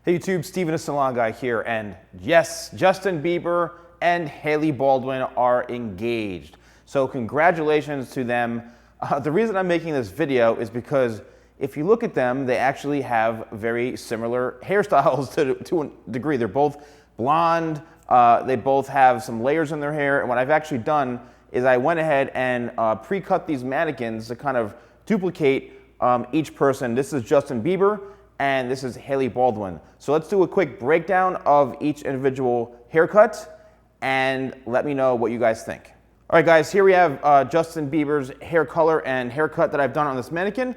Hey YouTube, Steven the Salon Guy here, and yes, Justin Bieber and Hailey Baldwin are engaged. So congratulations to them. The reason I'm making this video is because if you look at them, they actually have very similar hairstyles to a degree. They're both blonde, they both have some layers in their hair, and what I've actually done is I went ahead and pre-cut these mannequins to kind of duplicate each person. This is Justin Bieber, and this is Hailey Baldwin. So let's do a quick breakdown of each individual haircut and let me know what you guys think. All right guys, here we have Justin Bieber's hair color and haircut that I've done on this mannequin.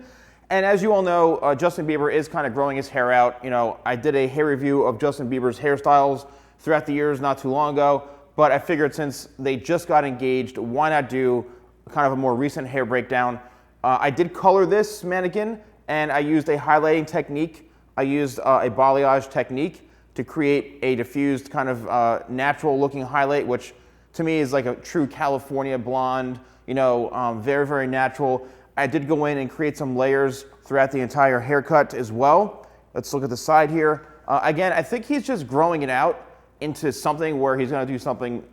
And as you all know, Justin Bieber is kind of growing his hair out. You know, I did a hair review of Justin Bieber's hairstyles throughout the years not too long ago, but I figured since they just got engaged, why not do kind of a more recent hair breakdown. I did color this mannequin, and I used a highlighting technique. I used a balayage technique to create a diffused kind of natural looking highlight, which to me is like a true California blonde, you know, very, very natural. I did go in and create some layers throughout the entire haircut as well. Let's look at the side here. Again, I think he's just growing it out into something where he's gonna do something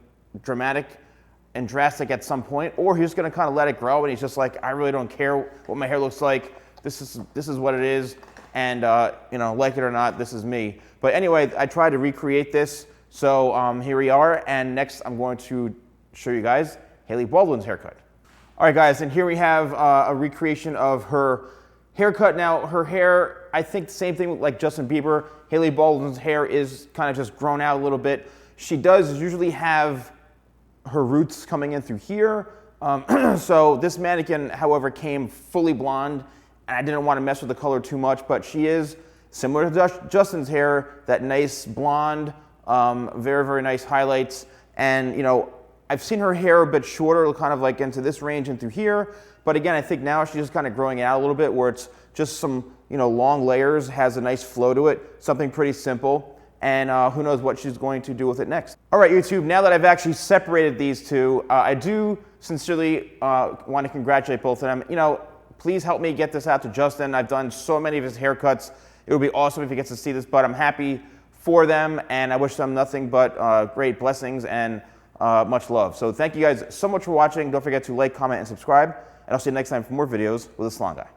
dramatic and drastic at some point, or he's gonna kind of let it grow and he's just like, I really don't care what my hair looks like. This is what it is, and you know, like it or not, this is me. But anyway, I tried to recreate this, so here we are, and next I'm going to show you guys Hailey Baldwin's haircut. All right guys, and here we have a recreation of her haircut. Now her hair, I think the same thing like Justin Bieber, Hailey Baldwin's hair is kind of just grown out a little bit. She does usually have her roots coming in through here. So this mannequin, however, came fully blonde, and I didn't want to mess with the color too much, but she is similar to Justin's hair, that nice blonde, very, very nice highlights. And you know, I've seen her hair a bit shorter, kind of like into this range and through here. But again, I think now she's just kind of growing it out a little bit where it's just some, you know, long layers, has a nice flow to it, something pretty simple. And who knows what she's going to do with it next. All right, YouTube, now that I've actually separated these two, I do sincerely want to congratulate both of them. You know, please help me get this out to Justin. I've done so many of his haircuts. It would be awesome if he gets to see this, but I'm happy for them, and I wish them nothing but great blessings and much love. So thank you guys so much for watching. Don't forget to like, comment, and subscribe, and I'll see you next time for more videos with the Salon Guy.